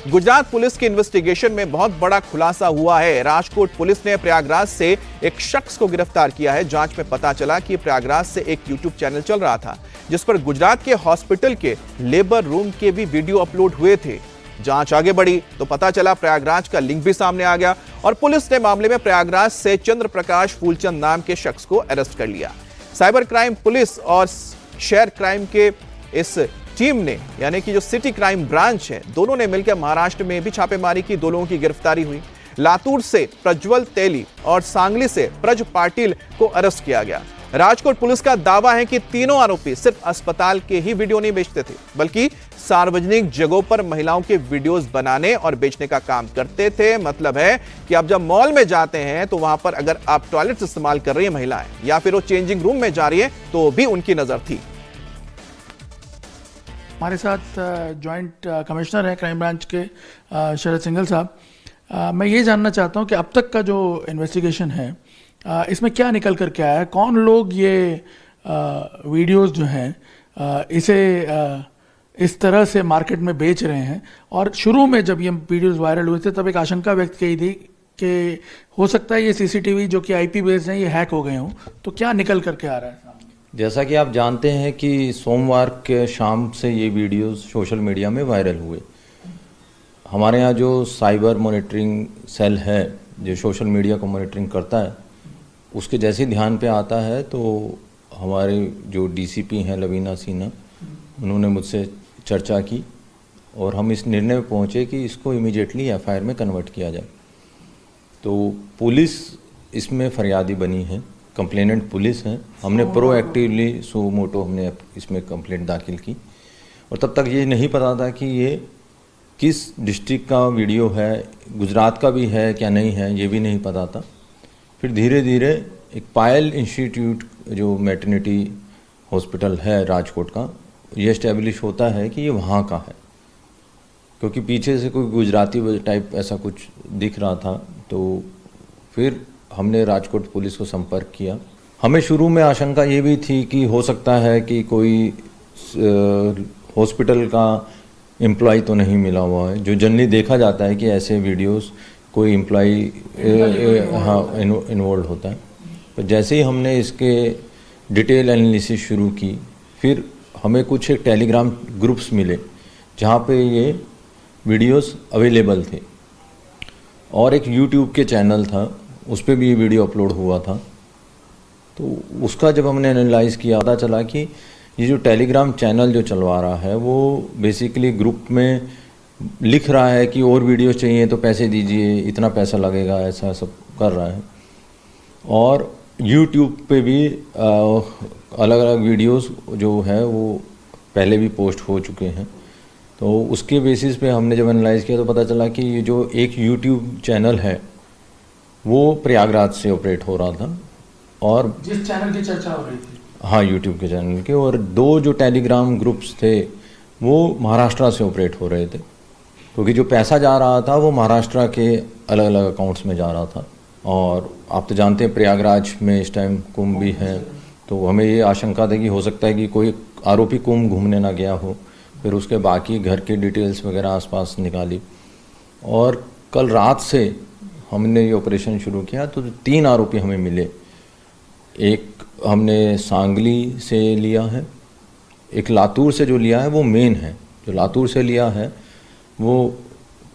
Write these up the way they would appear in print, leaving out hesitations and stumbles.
Gujarat police की investigation में बहुत बड़ा खुलासा हुआ है। राजकोट पुलिस ने प्रयागराज से एक शख्स को गिरफ्तार किया है। जांच में पता चला कि प्रयागराज से एक यूट्यूब चैनल चल रहा था जिस पर गुजरात के हॉस्पिटल के लेबर रूम के भी वीडियो अपलोड हुए थे। जांच आगे बढ़ी तो पता चला प्रयागराज का लिंक भी सामने आ गया और पुलिस ने मामले में प्रयागराज से चंद्र प्रकाश फूलचंद नाम के शख्स को अरेस्ट कर लिया। साइबर क्राइम पुलिस और शहर क्राइम के इस टीम ने यानी कि जो सिटी क्राइम ब्रांच है, दोनों ने मिलकर महाराष्ट्र में भी छापेमारी की। 2 लोगों की गिरफ्तारी हुई। लातूर से प्रज्वल तेली और सांगली से ब्रज पाटिल को अरेस्ट किया गया। राजकोट पुलिस का दावा है कि तीनों आरोपी सिर्फ अस्पताल के ही वीडियो नहीं बेचते थे, बल्कि सार्वजनिक जगहों पर महिलाओं के वीडियोस बनाने और बेचने का काम करते थे। मतलब है कि आप जब मॉल में जाते हैं तो वहां पर अगर आप टॉयलेट इस्तेमाल कर रही है महिलाएं या फिर वो चेंजिंग रूम में जा रही है तो भी उनकी नजर थी। हमारे साथ जॉइंट कमिश्नर हैं क्राइम ब्रांच के शरद सिंघल साहब। मैं ये जानना चाहता हूँ कि अब तक का जो इन्वेस्टिगेशन है इसमें क्या निकल कर के आया है, कौन लोग ये वीडियोस जो हैं इसे इस तरह से मार्केट में बेच रहे हैं। और शुरू में जब ये वीडियोस वायरल हुए थे तब एक आशंका व्यक्त की थी कि हो सकता है ये सीसीटीवी जो कि आईपी बेस्ड हैं ये हैक हो गए हों, तो क्या निकल कर के आ रहा है? जैसा कि आप जानते हैं कि सोमवार के शाम से ये वीडियोस सोशल मीडिया में वायरल हुए। हमारे यहाँ जो साइबर मॉनिटरिंग सेल है जो सोशल मीडिया को मॉनिटरिंग करता है, उसके जैसे ध्यान पे आता है तो हमारे जो डीसीपी हैं लवीना सिन्हा, उन्होंने मुझसे चर्चा की और हम इस निर्णय में पहुँचे कि इसको इमीडिएटली एफआईआर में कन्वर्ट किया जाए। तो पुलिस इसमें फरियादी बनी है, कंप्लेनेंट पुलिस है। हमने प्रोएक्टिवली सो मोटो हमने इसमें कंप्लेंट दाखिल की और तब तक ये नहीं पता था कि ये किस डिस्ट्रिक्ट का वीडियो है, गुजरात का भी है क्या नहीं है, ये भी नहीं पता था। फिर धीरे धीरे एक पायल इंस्टीट्यूट जो मैटरनिटी हॉस्पिटल है राजकोट का, ये इस्टेब्लिश होता है कि ये वहाँ का है, क्योंकि पीछे से कोई गुजराती टाइप ऐसा कुछ दिख रहा था। तो फिर हमने राजकोट पुलिस को संपर्क किया। हमें शुरू में आशंका ये भी थी कि हो सकता है कि कोई हॉस्पिटल का एम्प्लॉय तो नहीं मिला हुआ है, जो जनरली देखा जाता है कि ऐसे वीडियोस कोई एम्प्लॉय इन्वॉल्व होता है। तो जैसे ही हमने इसके डिटेल एनालिसिस शुरू की, फिर हमें कुछ एक टेलीग्राम ग्रुप्स मिले जहाँ पे ये वीडियोस अवेलेबल थे और एक यूट्यूब के चैनल था, उस पर भी ये वीडियो अपलोड हुआ था। तो उसका जब हमने एनालाइज किया, पता चला कि ये जो टेलीग्राम चैनल जो चलवा रहा है वो बेसिकली ग्रुप में लिख रहा है कि और वीडियो चाहिए तो पैसे दीजिए, इतना पैसा लगेगा, ऐसा सब कर रहा है। और यूट्यूब पे भी अलग अलग वीडियोस जो है वो पहले भी पोस्ट हो चुके हैं। तो उसके बेसिस पे हमने जब एनालाइज किया तो पता चला कि ये जो एक यूट्यूब चैनल है वो प्रयागराज से ऑपरेट हो रहा था और जिस चैनल की चर्चा हो रही थी, हाँ यूट्यूब के चैनल के, और 2 जो टेलीग्राम ग्रुप्स थे वो महाराष्ट्र से ऑपरेट हो रहे थे, क्योंकि जो पैसा जा रहा था वो महाराष्ट्र के अलग अलग अकाउंट्स में जा रहा था। और आप तो जानते हैं प्रयागराज में इस टाइम कुंभ भी है, तो हमें ये आशंका थी कि हो सकता है कि कोई आरोपी कुंभ घूमने ना गया हो। फिर उसके बाकी घर के डिटेल्स वगैरह आसपास निकाली और कल रात से हमने ये ऑपरेशन शुरू किया। तो 3 आरोपी हमें मिले। एक हमने सांगली से लिया है, एक लातूर से जो लिया है वो मेन है। जो लातूर से लिया है वो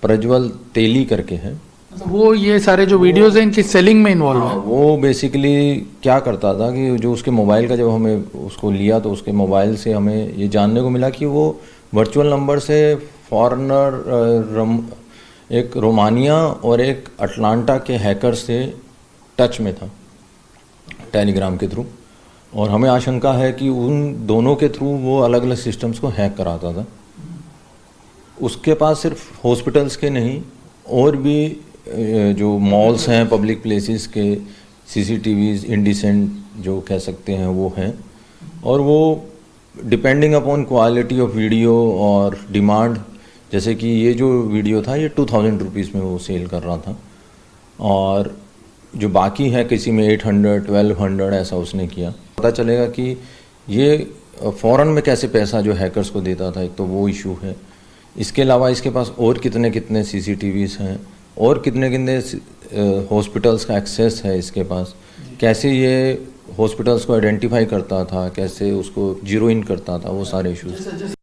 प्रज्वल तेली करके है। वो ये सारे जो वीडियोस हैं इनकी सेलिंग में इन्वॉल्व है। वो बेसिकली क्या करता था कि जो उसके मोबाइल का, जब हमें उसको लिया तो उसके मोबाइल से हमें ये जानने को मिला कि वो वर्चुअल नंबर से फॉरेनर एक रोमानिया और एक अटलांटा के हैकर से टच में था टेलीग्राम के थ्रू। और हमें आशंका है कि उन दोनों के थ्रू वो अलग अलग सिस्टम्स को हैक कराता था। उसके पास सिर्फ हॉस्पिटल्स के नहीं और भी जो मॉल्स हैं, पब्लिक प्लेसेस के सीसीटीवीज इंडिसेंट जो कह सकते हैं वो हैं। और वो depending upon quality of video और डिमांड, जैसे कि ये जो वीडियो था ये 2000 रुपीज़ में वो सेल कर रहा था और जो बाकी है किसी में 800, 1200 ऐसा उसने किया। पता चलेगा कि ये फ़ौरन में कैसे पैसा जो हैकर्स को देता था, एक तो वो इशू है। इसके अलावा इसके पास और कितने कितने CCTVs हैं और कितने कितने हॉस्पिटल्स का एक्सेस है इसके पास, कैसे ये हॉस्पिटल्स को आइडेंटिफाई करता था, कैसे उसको जीरो इन करता था, वो सारे इश्यूज।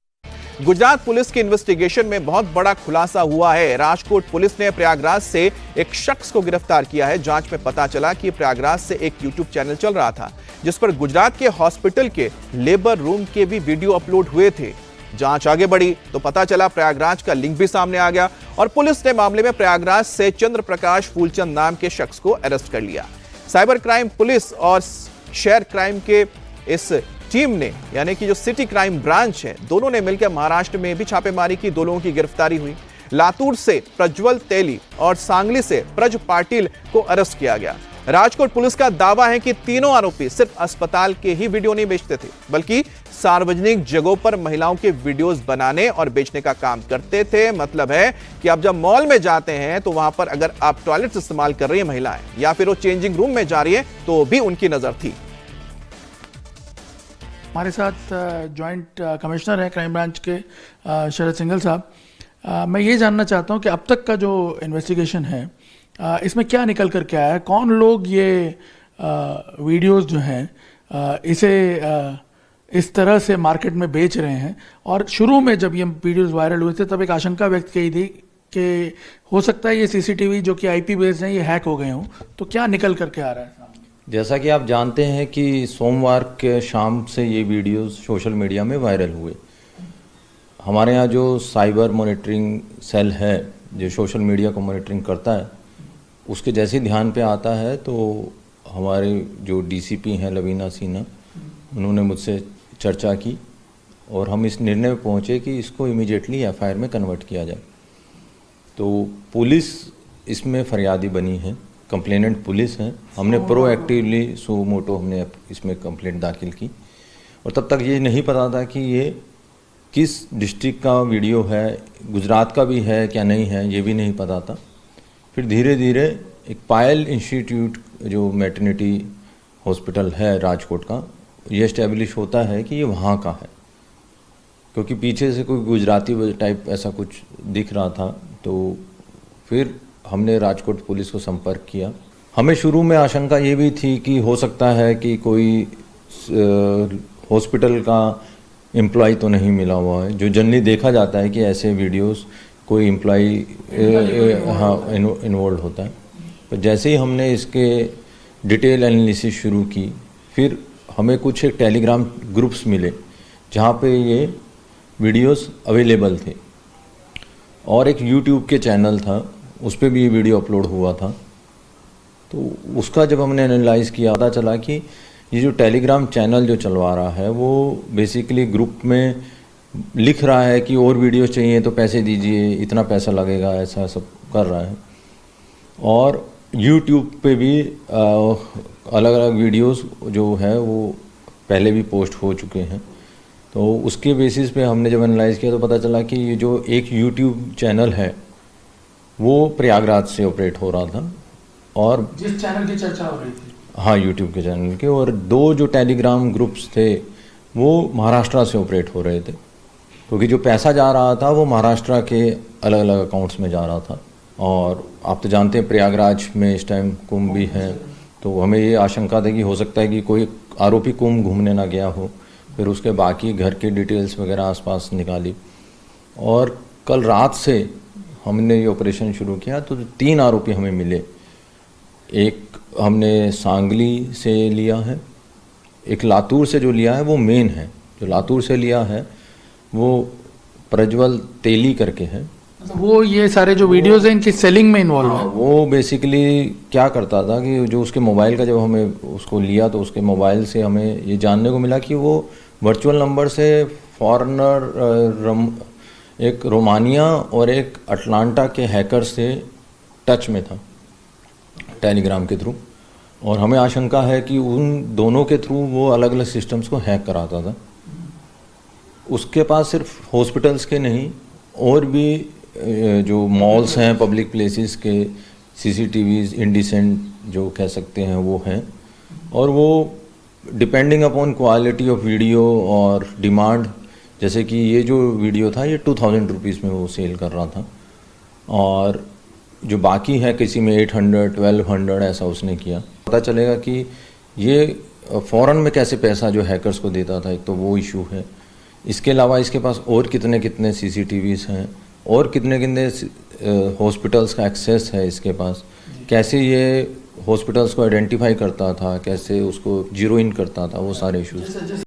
गुजरात पुलिस की इन्वेस्टिगेशन में बहुत बड़ा खुलासा हुआ है। राजकोट पुलिस ने प्रयागराज से एक शख्स को गिरफ्तार किया है। जांच में पता चला कि प्रयागराज से एक यूट्यूब चैनल चल रहा था जिस पर गुजरात के हॉस्पिटल के लेबर रूम के भी वीडियो अपलोड हुए थे। जांच आगे बढ़ी तो पता चला प्रयागराज का लिंक भी सामने आ गया और पुलिस ने मामले में प्रयागराज से चंद्र प्रकाश फूलचंद नाम के शख्स को अरेस्ट कर लिया। साइबर क्राइम पुलिस और शहर क्राइम के इस टीम ने यानी कि जो सिटी क्राइम ब्रांच है, दोनों ने मिलकर महाराष्ट्र में भी छापेमारी की। 2 लोगों की गिरफ्तारी हुई। लातूर से प्रज्वल तेली और सांगली से ब्रज पाटिल को अरेस्ट किया गया। राजकोट पुलिस का दावा है कि तीनों आरोपी सिर्फ अस्पताल के ही वीडियो नहीं बेचते थे, बल्कि सार्वजनिक जगहों पर महिलाओं के वीडियोस बनाने और बेचने का काम करते थे। मतलब है कि आप जब मॉल में जाते हैं तो वहां पर अगर आप टॉयलेट इस्तेमाल कर रही है महिलाएं या फिर वो चेंजिंग रूम में जा रही है तो भी उनकी नजर थी। हमारे साथ जॉइंट कमिश्नर हैं क्राइम ब्रांच के शरद सिंघल साहब। मैं ये जानना चाहता हूं कि अब तक का जो इन्वेस्टिगेशन है इसमें क्या निकल कर के आया है, कौन लोग ये वीडियोस जो हैं इसे इस तरह से मार्केट में बेच रहे हैं। और शुरू में जब ये वीडियोस वायरल हुए थे तब एक आशंका व्यक्त की थी कि हो सकता है ये CCTV जो कि IP बेस्ड हैं ये हैक हो गए हों, तो क्या निकल कर के आ रहा है? जैसा कि आप जानते हैं कि सोमवार के शाम से ये वीडियोस सोशल मीडिया में वायरल हुए। हमारे यहाँ जो साइबर मॉनिटरिंग सेल है जो सोशल मीडिया को मॉनिटरिंग करता है, उसके जैसे ही ध्यान पे आता है तो हमारे जो DCP हैं लवीना सिन्हा, उन्होंने मुझसे चर्चा की और हम इस निर्णय में पहुँचे कि इसको इमीडिएटली FIR में कन्वर्ट किया जाए। तो पुलिस इसमें फरियादी बनी है, कंप्लेनेंट पुलिस है। हमने प्रोएक्टिवली सो मोटो हमने इसमें कंप्लेंट दाखिल की और तब तक ये नहीं पता था कि ये किस डिस्ट्रिक्ट का वीडियो है, गुजरात का भी है क्या नहीं है, ये भी नहीं पता था। फिर धीरे धीरे एक पायल इंस्टीट्यूट जो मैटरनिटी हॉस्पिटल है राजकोट का, ये एस्टेब्लिश होता है कि ये वहाँ का है, क्योंकि पीछे से कोई गुजराती टाइप ऐसा कुछ दिख रहा था। तो फिर हमने राजकोट पुलिस को संपर्क किया। हमें शुरू में आशंका ये भी थी कि हो सकता है कि कोई हॉस्पिटल का एम्प्लॉय तो नहीं मिला हुआ है, जो जनरली देखा जाता है कि ऐसे वीडियोस कोई एम्प्लॉय इन्वॉल्व होता है। तो जैसे ही हमने इसके डिटेल एनालिसिस शुरू की, फिर हमें कुछ एक टेलीग्राम ग्रुप्स मिले जहाँ पे ये वीडियोस अवेलेबल थे और एक यूट्यूब के चैनल था, उस पर भी ये वीडियो अपलोड हुआ था। तो उसका जब हमने एनालाइज़ किया, पता चला कि ये जो टेलीग्राम चैनल जो चलवा रहा है वो बेसिकली ग्रुप में लिख रहा है कि और वीडियो चाहिए तो पैसे दीजिए, इतना पैसा लगेगा, ऐसा सब कर रहा है। और यूट्यूब पे भी अलग अलग वीडियोस जो है वो पहले भी पोस्ट हो चुके हैं। तो उसके बेसिस पे हमने जब एनालाइज़ किया तो पता चला कि ये जो एक यूट्यूब चैनल है वो प्रयागराज से ऑपरेट हो रहा था और जिस चैनल की चर्चा हो रही थी, हाँ यूट्यूब के चैनल के, और 2 जो टेलीग्राम ग्रुप्स थे वो महाराष्ट्र से ऑपरेट हो रहे थे, क्योंकि जो पैसा जा रहा था वो महाराष्ट्र के अलग अलग अकाउंट्स में जा रहा था। और आप तो जानते हैं प्रयागराज में इस टाइम कुंभ भी है, तो हमें ये आशंका थी कि हो सकता है कि कोई आरोपी कुंभ घूमने ना गया हो। फिर उसके बाकी घर की डिटेल्स वगैरह आसपास निकाली और कल रात से हमने ये ऑपरेशन शुरू किया। तो 3 आरोपी हमें मिले। एक हमने सांगली से लिया है, एक लातूर से जो लिया है वो मेन है। जो लातूर से लिया है वो प्रज्वल तेली करके है। वो ये सारे जो वीडियोस हैं इनकी सेलिंग में इन्वॉल्व है। वो बेसिकली क्या करता था कि जो उसके मोबाइल का, जब हमें उसको लिया तो उसके मोबाइल से हमें ये जानने को मिला कि वो वर्चुअल नंबर से फॉरेनर एक रोमानिया और एक अटलांटा के हैकर से टच में था टेलीग्राम के थ्रू, और हमें आशंका है कि उन दोनों के थ्रू वो अलग अलग सिस्टम्स को हैक कराता था। उसके पास सिर्फ हॉस्पिटल्स के नहीं और भी जो मॉल्स हैं, पब्लिक प्लेसेस के CCTVs इंडिसेंट जो कह सकते हैं वो हैं, और वो depending upon quality of video और डिमांड जैसे कि ये जो वीडियो था ये 2000 रुपीज़ में वो सेल कर रहा था, और जो बाकी है किसी में 800 1200 ऐसा उसने किया। पता चलेगा कि ये फ़ौरन में कैसे पैसा जो हैकर्स को देता था, एक तो वो इशू है। इसके अलावा इसके पास और कितने कितने CCTVs हैं और कितने कितने हॉस्पिटल्स का एक्सेस है इसके पास, कैसे ये हॉस्पिटल्स को आइडेंटिफाई करता था, कैसे उसको जीरो इन करता था, वो सारे इश्यूज।